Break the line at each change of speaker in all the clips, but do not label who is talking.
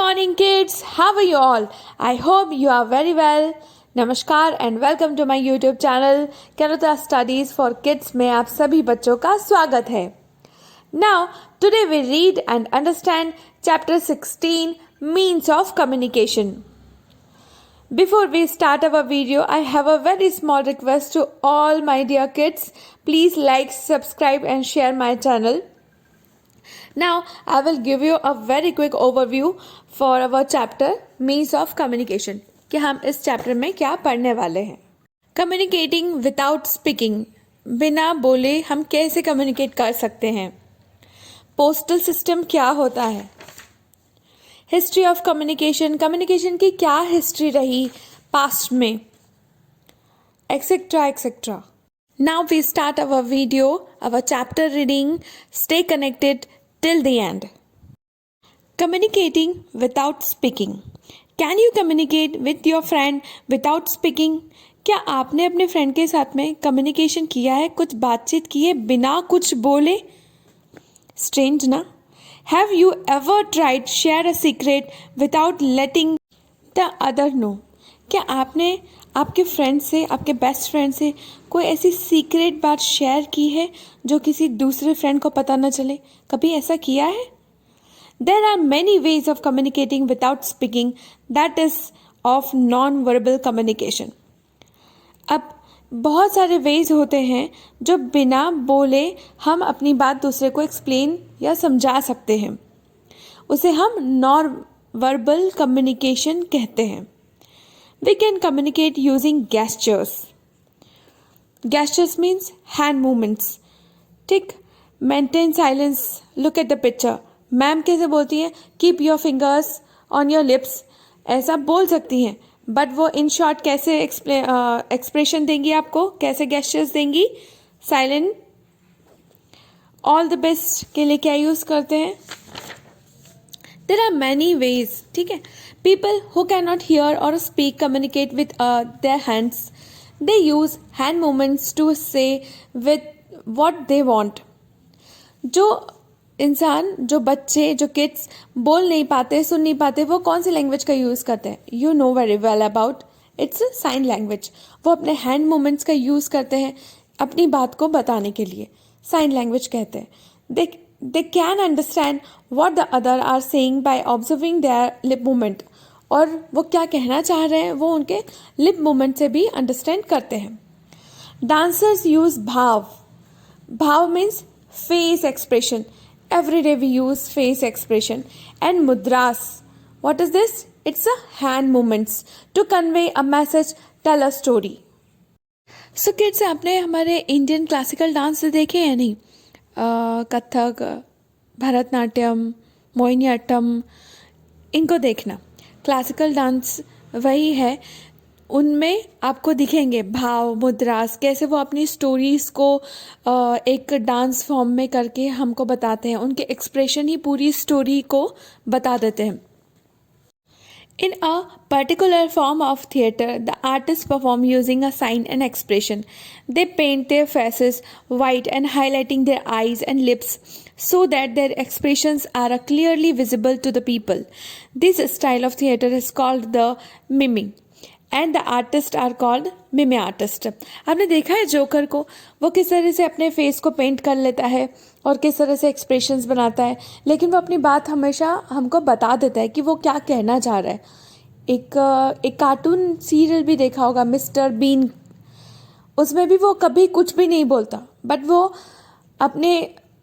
morning, kids. How are you all? I hope you are very well. नमस्कार and welcome to my YouTube channel कैनोता studies for kids में आप सभी बच्चों का स्वागत है. Now today we read and understand chapter 16 means of communication. Before we start our video, I have a very small request to all my dear kids. Please like, subscribe and share my channel. Now, I will give you a very quick overview for our chapter means of communication. कि हम इस chapter में क्या पढ़ने वाले हैं. Communicating without speaking. बिना बोले हम कैसे कम्युनिकेट कर सकते हैं. पोस्टल सिस्टम क्या होता है. History of communication. कम्युनिकेशन की क्या हिस्ट्री रही पास्ट में, etcetera etcetera. Now we start our video, our chapter reading. Stay connected till the end. Communicating without speaking. Can you communicate with your friend without speaking? क्या आपने अपने friend के साथ में कम्युनिकेशन किया है, कुछ बातचीत की है बिना कुछ बोले? Strange ना? Have you ever tried share a secret without letting the other know? क्या आपने आपके फ्रेंड से, आपके बेस्ट फ्रेंड से कोई ऐसी सीक्रेट बात शेयर की है जो किसी दूसरे फ्रेंड को पता न चले? कभी ऐसा किया है? There are many ways of communicating without speaking, that is of non-verbal communication. अब बहुत सारे वेज होते हैं जो बिना बोले हम अपनी बात दूसरे को एक्सप्लेन या समझा सकते हैं. उसे हम नॉन-वर्बल कम्युनिकेशन कहते हैं. We can communicate using gestures. Gestures means hand movements. ठीक. Maintain silence. Look at the picture. Ma'am कैसे बोलती हैं? Keep your fingers on your lips. ऐसा बोल सकती हैं. बट वो इन शॉर्ट कैसे एक्सप्रेशन देंगी आपको, कैसे gestures देंगी? साइलेंट. ऑल द बेस्ट के लिए क्या यूज़ करते हैं? There are many ways. ठीक है. People who cannot hear or speak communicate with their hands. They use hand movements to say with what they want. जो इंसान, जो बच्चे, जो किड्स बोल नहीं पाते, सुन नहीं पाते, वो कौन सी लैंग्वेज का यूज़ करते हैं? You know very well about it's a sign language. वो अपने हैंड मूवमेंट्स का यूज़ करते हैं अपनी बात को बताने के लिए. साइन लैंग्वेज कहते हैं. They can understand what the other are saying by observing their lip movement. और वो क्या कहना चाह रहे हैं वो उनके लिप मूवमेंट से भी अंडरस्टैंड करते हैं. Dancers use bhava. Bhava means face expression. Every day we use face expression. And mudras. What is this? It's a hand movements to convey a message, tell a story. So kids, आपने हमारे Indian classical dance देखे या नहीं? कथक, भरतनाट्यम, मोहिनीअट्टम, इनको देखना. Classical dance वही है. उनमें आपको दिखेंगे भाव, मुद्रास, कैसे वो अपनी स्टोरीज़ को एक डांस फॉर्म में करके हमको बताते हैं. उनके एक्सप्रेशन ही पूरी स्टोरी को बता देते हैं. In a particular form of theatre, the artists perform using a sign and expression. They paint their faces white and highlighting their eyes and lips so that their expressions are clearly visible to the people. This style of theatre is called the miming. And the artists are called mime artist. आपने देखा है joker को? वो किस तरह से अपने face को पेंट कर लेता है और किस तरह से एक्सप्रेशंस बनाता है, लेकिन वो अपनी बात हमेशा हमको बता देता है कि वो क्या कहना चाह रहा है. एक कार्टून सीरियल भी देखा होगा, मिस्टर बीन. उसमें भी वो कभी कुछ भी नहीं बोलता, बट वो अपने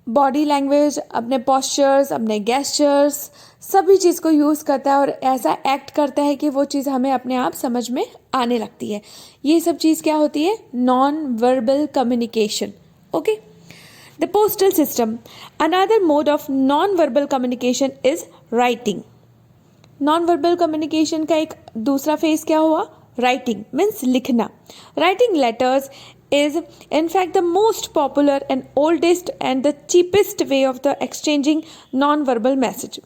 बॉडी लैंग्वेज, अपने पॉस्चर्स, अपने गेस्चर्स, सभी चीज़ को यूज़ करता है और ऐसा एक्ट करता है कि वो चीज़ हमें अपने आप समझ में आने लगती है. ये सब चीज़ क्या होती है? Non verbal communication. Okay. The postal system. Another mode of non verbal communication is writing. Non verbal communication का एक दूसरा फेज क्या हुआ? राइटिंग मीन्स लिखना. Writing letters is in fact the most popular and oldest and the cheapest way of the exchanging non-verbal message.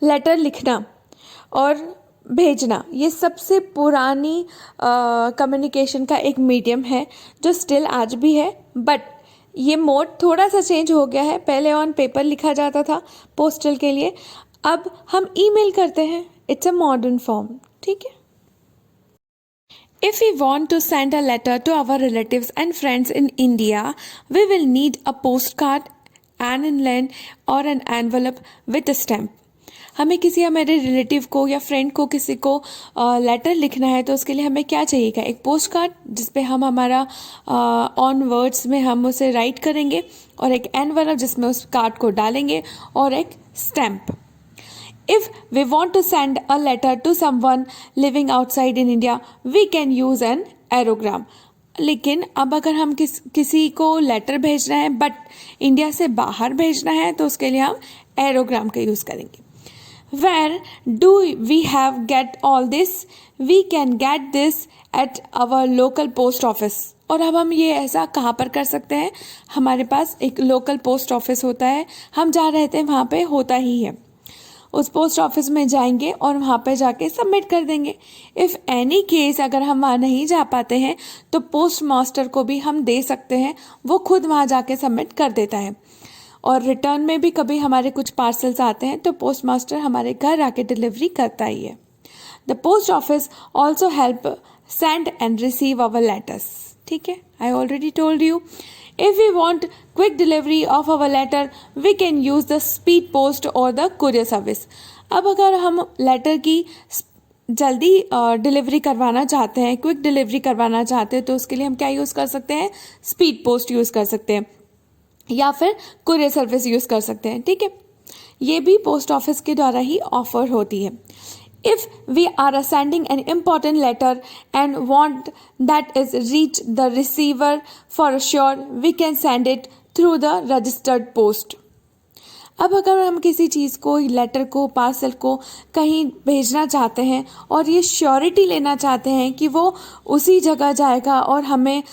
Letter लिखना और भेजना ये सबसे पुरानी कम्युनिकेशन का एक मीडियम है जो स्टिल आज भी है, बट ये मोड थोड़ा सा चेंज हो गया है. पहले ऑन पेपर लिखा जाता था पोस्टल के लिए, अब हम ईमेल करते हैं, इट्स अ मॉडर्न फॉर्म, ठीक है। If we want to send a letter to our relatives and friends in India, we will need a postcard, an inland or an envelope with a stamp. हमें किसी हमारे relative को या friend को किसी को लेटर लिखना है तो उसके लिए हमें क्या चाहिएगा, एक पोस्ट कार्ड जिसपे हम हमारा ऑन वर्ड्स में हम उसे राइट करेंगे, और एक एनवलप जिसमें उस कार्ड को डालेंगे, और एक stamp. If we want to send a letter to someone living outside in India, we can use an aerogram. लेकिन अब अगर हम किसी को लेटर भेजना है बट इंडिया से बाहर भेजना है तो उसके लिए हम एरोग्राम का यूज़ करेंगे। Where do we have get all this? We can get this at our local post office. और अब हम ये ऐसा कहाँ पर कर सकते हैं, हमारे पास एक लोकल पोस्ट ऑफिस होता है, हम जहाँ रहते हैं वहाँ पे होता ही है। उस पोस्ट ऑफिस में जाएंगे और वहाँ पे जाके सबमिट कर देंगे। इफ़ एनी केस अगर हम वहाँ नहीं जा पाते हैं तो पोस्ट मास्टर को भी हम दे सकते हैं, वो खुद वहाँ जाके सबमिट कर देता है। और रिटर्न में भी कभी हमारे कुछ पार्सल्स आते हैं तो पोस्ट मास्टर हमारे घर आके डिलीवरी करता ही है। The post office also help send and receive our letters, ठीक है, I already told you. If we want quick delivery of our letter, we can use the speed post or the courier service. अब अगर हम letter की जल्दी delivery करवाना चाहते हैं, क्विक डिलीवरी करवाना चाहते हैं, तो उसके लिए हम क्या यूज़ कर सकते हैं, स्पीड पोस्ट यूज़ कर सकते हैं या फिर कुरियर सर्विस यूज़ कर सकते हैं, ठीक है। ये भी पोस्ट ऑफिस के द्वारा ही ऑफर होती है। If we are sending an important letter and want that is reach the receiver for sure, we can send it through the registered post. अब अगर हम किसी चीज़ को, लेटर को, पार्सल को कहीं भेजना चाहते हैं और ये श्योरिटी लेना चाहते हैं कि वो उसी जगह जाएगा और हमें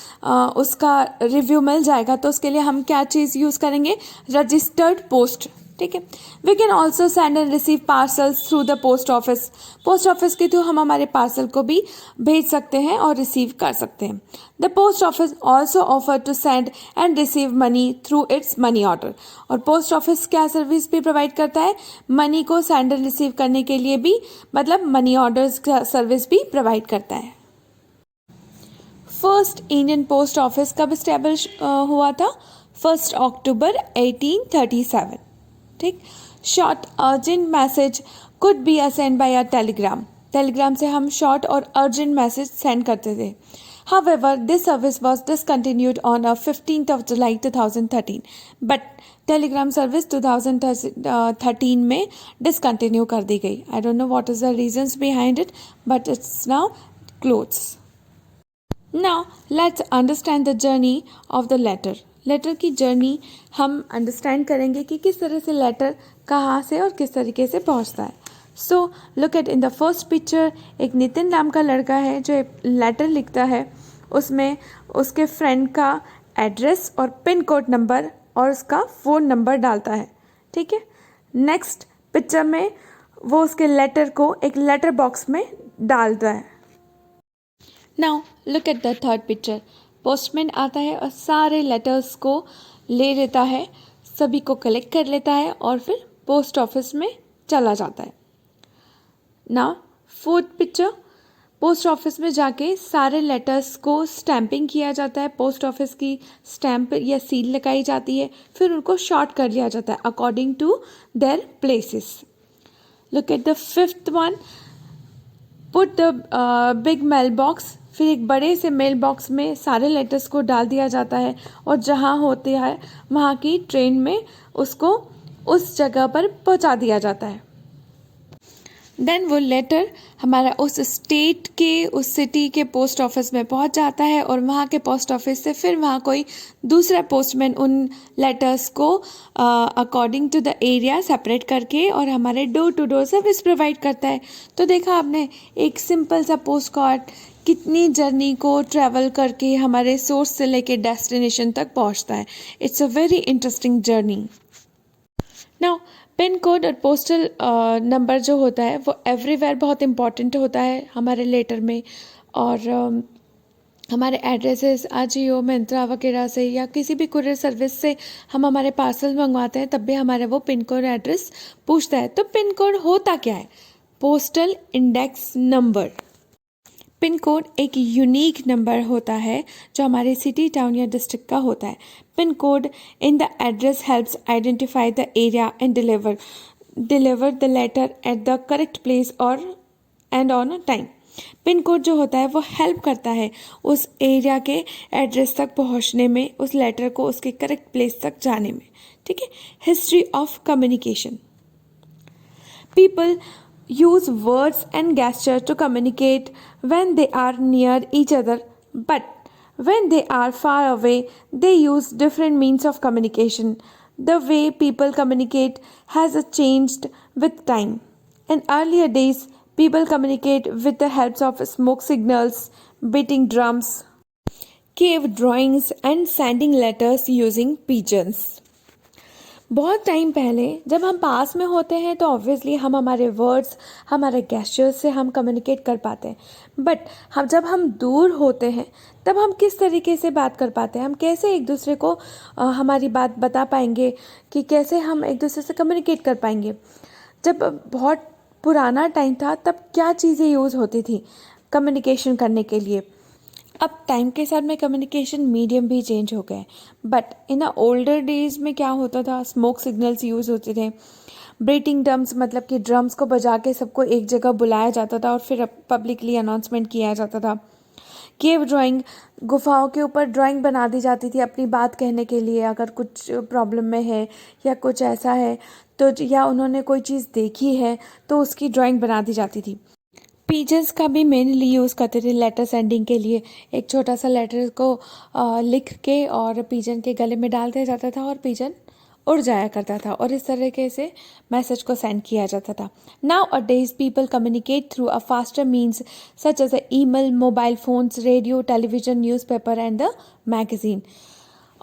उसका रिव्यू मिल जाएगा, तो उसके लिए हम क्या चीज़ यूज़ करेंगे, रजिस्टर्ड पोस्ट, ठीक है। We can also send and receive parcels through the post office. Post office के थ्रू हम हमारे पार्सल को भी भेज सकते हैं और रिसीव कर सकते हैं। The post office also offer to send and receive money through its money order. और पोस्ट ऑफिस क्या सर्विस भी प्रोवाइड करता है, मनी को सेंड एंड रिसीव करने के लिए भी, मतलब मनी ऑर्डर्स का सर्विस भी प्रोवाइड करता है। फर्स्ट इंडियन पोस्ट ऑफिस कब इस्टेब्लिश हुआ था, 1 अक्टूबर 1837, ठीक। Short urgent message could be send by a telegram. Telegram से हम शॉर्ट और अर्जेंट मैसेज सेंड करते थे। However this service was discontinued on 15 July 2013, but telegram service 2013 में डिसकंटिन्यू कर दी गई। I don't know what is the reasons behind it, but it's now closed. Now let's understand the journey of the letter. Letter की journey हम understand करेंगे कि किस तरह से लेटर कहाँ से और किस तरीके से पहुँचता है। So look at in the first picture, एक नितिन नाम का लड़का है जो एक लेटर लिखता है, उसमें उसके फ्रेंड का एड्रेस और पिन कोड नंबर और उसका फ़ोन नंबर डालता है, ठीक है। नेक्स्ट पिक्चर में वो उसके लेटर को एक लेटर बॉक्स में डालता है। Now look at the third picture, postman आता है और सारे लेटर्स को ले लेता है, सभी को कलेक्ट कर लेता है और फिर पोस्ट ऑफिस में चला जाता है। Now fourth picture, post office में जाके सारे लेटर्स को स्टैंपिंग किया जाता है, पोस्ट ऑफिस की स्टैंप या सील लगाई जाती है, फिर उनको शॉर्ट कर लिया जाता है according to their places. Look at the fifth one, put the big mailbox, फिर एक बड़े से मेल बॉक्स में सारे लेटर्स को डाल दिया जाता है और जहाँ होते हैं वहाँ की ट्रेन में उसको उस जगह पर पहुँचा दिया जाता है। देन वो लेटर हमारा उस स्टेट के, उस सिटी के पोस्ट ऑफिस में पहुंच जाता है और वहाँ के पोस्ट ऑफिस से फिर वहाँ कोई दूसरा पोस्टमैन उन लेटर्स को according to the area separate करके और हमारे door to door service provide करता है। तो देखा आपने, एक सिंपल सा पोस्ट कार्ड कितनी जर्नी को ट्रैवल करके हमारे सोर्स से लेके डेस्टिनेशन तक पहुँचता है। It's a very interesting journey. Now pin code और पोस्टल नंबर जो होता है वो एवरीवेयर बहुत इम्पॉर्टेंट होता है हमारे लेटर में, और हमारे एड्रेसेस अजियो मिंत्रा वगैरह से या किसी भी कुरियर सर्विस से हम हमारे पार्सल मंगवाते हैं, तब भी हमारे वो पिन कोड एड्रेस पूछता है। तो पिन कोड होता क्या है? Postal index number. Pin code एक यूनिक नंबर होता है जो हमारे सिटी, टाउन या डिस्ट्रिक्ट का होता है। Pin code in the address helps identify the area and deliver the letter at the correct place और and on a time. Pin code जो होता है वो हेल्प करता है उस एरिया के एड्रेस तक पहुंचने में, उस लेटर को उसके करेक्ट प्लेस तक जाने में। ठीक है। History of communication. People use words and gestures to communicate when they are near each other, but when they are far away, they use different means of communication. The way people communicate has changed with time. In earlier days, people communicate with the help of smoke signals, beating drums, cave drawings, and sending letters using pigeons. बहुत time पहले जब हम पास में होते हैं तो obviously हम हमारे वर्ड्स, हमारे गेस्चर्स से हम कम्युनिकेट कर पाते हैं। बट जब हम दूर होते हैं तब हम किस तरीके से बात कर पाते हैं? हम कैसे एक दूसरे को हमारी बात बता पाएंगे कि कैसे हम एक दूसरे से कम्युनिकेट कर पाएंगे? जब बहुत पुराना टाइम था तब क्या चीज़ें यूज़ होती थी कम्युनिकेशन करने के लिए? अब टाइम के साथ में कम्युनिकेशन मीडियम भी चेंज हो गए, बट इन ओल्डर डेज में क्या होता था? स्मोक सिग्नल्स यूज़ होते थे। ब्रीटिंग ड्रम्स मतलब कि ड्रम्स को बजा के सबको एक जगह बुलाया जाता था और फिर पब्लिकली अनाउंसमेंट किया जाता था। केव ड्राइंग, गुफाओं के ऊपर ड्राइंग बना दी जाती थी अपनी बात कहने के लिए, अगर कुछ प्रॉब्लम में है या कुछ ऐसा है तो, या उन्होंने कोई चीज़ देखी है तो उसकी ड्राइंग बना दी जाती थी। पीजन्स का भी मेनली यूज़ करते थे लेटर सेंडिंग के लिए। एक छोटा सा लेटर को लिख के और पीजन के गले में डाल दिया जाता था और पीजन उड़ जाया करता था और इस तरीके से मैसेज को सेंड किया जाता था। Nowadays people communicate through a faster means such as email, mobile phones, radio, television, newspaper and the magazine.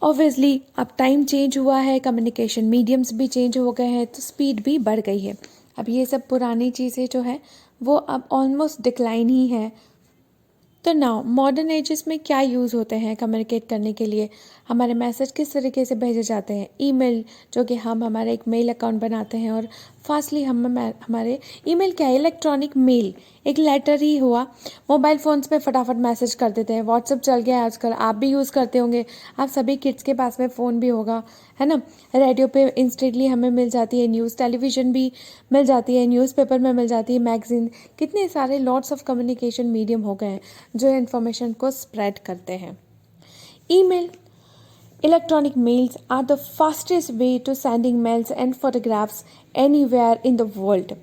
Obviously अब टाइम चेंज हुआ है, कम्युनिकेशन मीडियम्स भी चेंज हो गए हैं, तो स्पीड भी बढ़ गई है। अब ये सब पुरानी चीज़ें जो है वो अब ऑलमोस्ट डिक्लाइन ही है। तो नाउ मॉडर्न एजेस में क्या यूज़ होते हैं कम्युनिकेट करने के लिए? हमारे मैसेज किस तरीके से भेजे जाते हैं? ईमेल, जो कि हम हमारा एक मेल अकाउंट बनाते हैं और फास्टली हम हमारे ईमेल क्या है? इलेक्ट्रॉनिक मेल, एक लेटर ही हुआ। मोबाइल फ़ोन्स पे फटाफट मैसेज कर देते हैं। व्हाट्सएप चल गया है आजकल, आप भी यूज़ करते होंगे। आप सभी किड्स के पास में फ़ोन भी होगा, है ना? रेडियो पे इंस्टेंटली हमें मिल जाती है न्यूज़, टेलीविज़न भी मिल जाती है, न्यूज़पेपर में मिल जाती है, मैगज़ीन। कितने सारे लॉट्स ऑफ कम्युनिकेशन मीडियम हो गए हैं जो इन्फॉर्मेशन को स्प्रेड करते हैं। Email, electronic mails are the fastest way to sending mails and photographs anywhere in the world.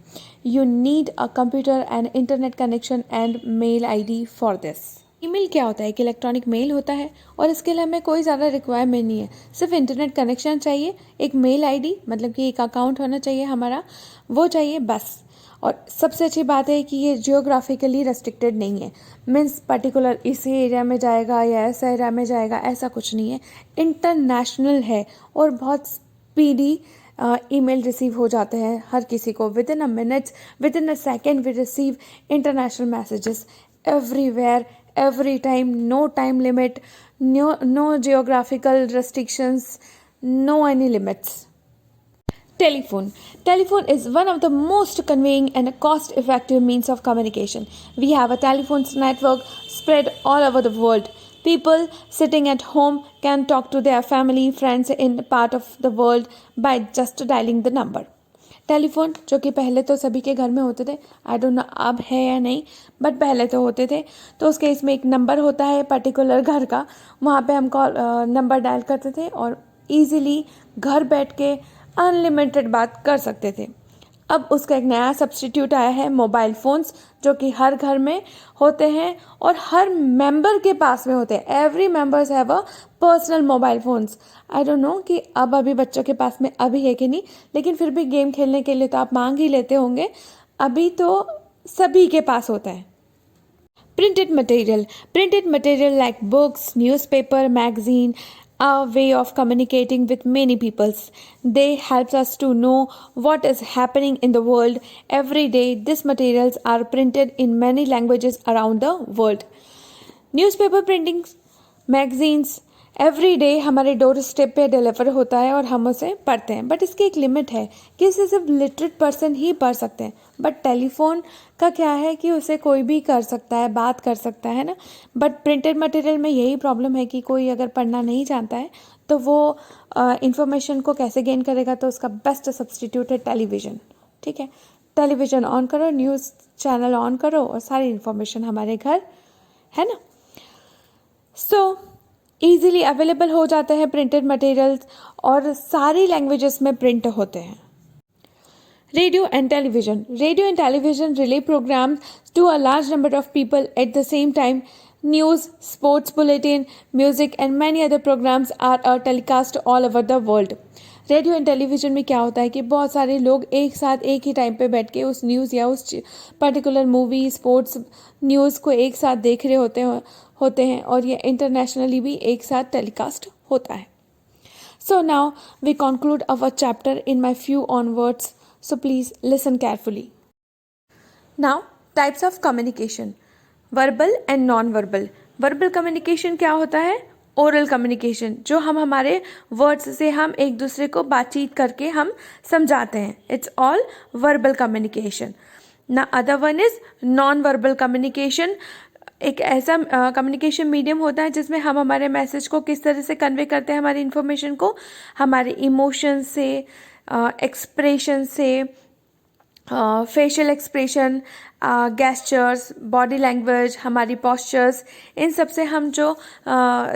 You need a computer and internet connection and mail ID for this. Email क्या होता है? एक electronic mail होता है और इसके लिए हमें कोई ज़्यादा रिक्वायरमेंट नहीं है, सिर्फ इंटरनेट कनेक्शन चाहिए, एक मेल आईडी मतलब कि एक अकाउंट होना चाहिए हमारा, वो चाहिए बस। और सबसे अच्छी बात है कि ये जियोग्राफिकली रेस्ट्रिक्टेड नहीं है, मीन्स पर्टिकुलर इसी एरिया में जाएगा या ऐसा एरिया में जाएगा, ऐसा कुछ नहीं है। इंटरनेशनल है और बहुत स्पीडी ईमेल रिसीव हो जाते हैं हर किसी को। Within a minutes, within a second we receive international messages everywhere, every time, no time limit, no geographical restrictions, no any limits. Telephone is one of the most convenient and cost effective means of communication. We have a telephone network spread all over the world. People sitting at home can talk to their family, friends in part of the world by just dialing the number. Telephone, जो कि पहले तो सभी के घर में होते थे, आई डोंट नो अब है या नहीं, बट पहले तो होते थे। तो उसके इसमें एक नंबर होता है पर्टिकुलर घर का, वहाँ पे हम कॉल नंबर डायल करते थे और इजीली घर बैठ के अनलिमिटेड बात कर सकते थे। अब उसका एक नया सब्स्टिट्यूट आया है, मोबाइल फ़ोन्स, जो कि हर घर में होते हैं और हर मेंबर के पास में होते हैं। Every members have a personal mobile phones. I don't no कि अब अभी बच्चों के पास में अभी है कि नहीं, लेकिन फिर भी गेम खेलने के लिए तो आप मांग ही लेते होंगे, अभी तो सभी के पास होता है। Printed material like books, newspaper, magazine, a way of communicating with many peoples. They help us to know what is happening in the world every day. These materials are printed in many languages around the world. Newspaper printing, magazines every day हमारे door step पे deliver होता है और हम उसे पढ़ते हैं, but इसकी एक लिमिट है कि इसे सिर्फ लिटरेट पर्सन ही पढ़ सकते हैं। बट टेलीफोन का क्या है कि उसे कोई भी कर सकता है, बात कर सकता है ना। बट प्रिंटेड मटेरियल में यही प्रॉब्लम है कि कोई अगर पढ़ना नहीं जानता है तो वो इंफॉर्मेशन को कैसे गेन करेगा। तो उसका बेस्ट सब्सटीट्यूट है टेलीविज़न। ठीक है, टेलीविज़न ऑन करो, न्यूज़ चैनल ऑन करो और सारी इन्फॉर्मेशन हमारे घर है ना। सो ईज़िली अवेलेबल हो जाते हैं प्रिंटेड मटेरियल्स और सारी लैंग्वेजेस में प्रिंट होते हैं। Radio and television. Radio and television relay programmes to a large number of people at the same time. News, sports bulletin, music and many other programs are telecast all over the world. Radio and television में क्या होता है कि बहुत सारे लोग एक साथ एक ही टाइम पे बैठ के उस न्यूज़ या उस पर्टिकुलर मूवी, स्पोर्ट्स न्यूज़ को एक साथ देख रहे होते हैं और ये इंटरनेशनली भी एक साथ टेलीकास्ट होता है. So now we conclude our chapter in my few on words. So please listen carefully. Now, types of communication. Verbal and non verbal. Verbal communication क्या होता है? ओरल कम्युनिकेशन, जो हम हमारे वर्ड्स से हम एक दूसरे को बातचीत करके हम समझाते हैं. It's all verbal communication. ना other one is non verbal communication. एक ऐसा कम्युनिकेशन मीडियम होता है जिसमें हम हमारे मैसेज को किस तरह से कन्वे करते हैं, हमारी इन्फॉर्मेशन को हमारे इमोशन से, एक्सप्रेशन से, facial expression, gestures, body language, हमारी पॉस्चर्स, इन सब से हम जो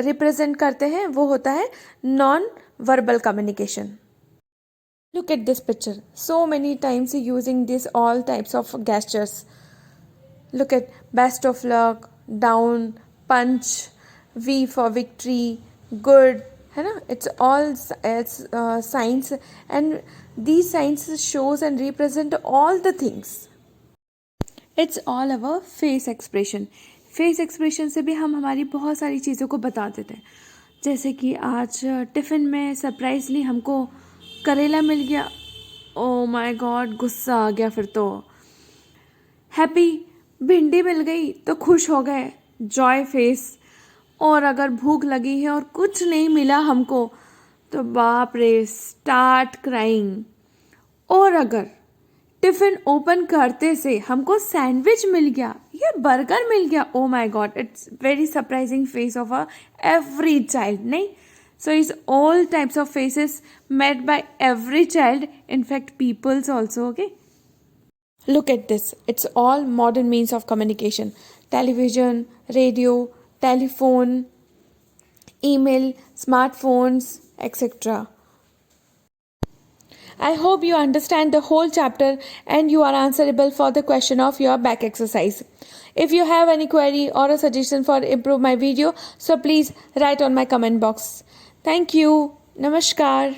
रिप्रेजेंट करते हैं वो होता है non verbal communication. Look at this picture. So many times using this all types of gestures. Look at best of luck, down, punch, V for victory, good, है ना. It's signs and these signs shows and represent all the things. It's all our face expression. Face expression से भी हम हमारी बहुत सारी चीज़ों को बता देते हैं. जैसे कि आज टिफ़िन में सरप्राइजली हमको करेला मिल गया. ओ माय गॉड, गुस्सा आ गया. फिर तो हैप्पी, भिंडी मिल गई तो खुश हो गए, जॉय फेस. और अगर भूख लगी है और कुछ नहीं मिला हमको तो बाप रे, स्टार्ट क्राइंग. और अगर टिफ़िन ओपन करते से हमको सैंडविच मिल गया या बर्गर मिल गया, oh my God, it's very surprising face of a every child, नहीं. So it's all types of faces made by every child, in fact peoples also, okay. Look at this. It's all modern means of communication. Television, radio, telephone, email, smartphones, etc. I hope you understand the whole chapter and you are answerable for the question of your back exercise. If you have any query or a suggestion for improve my video, so please write on my comment box. Thank you. Namaskar.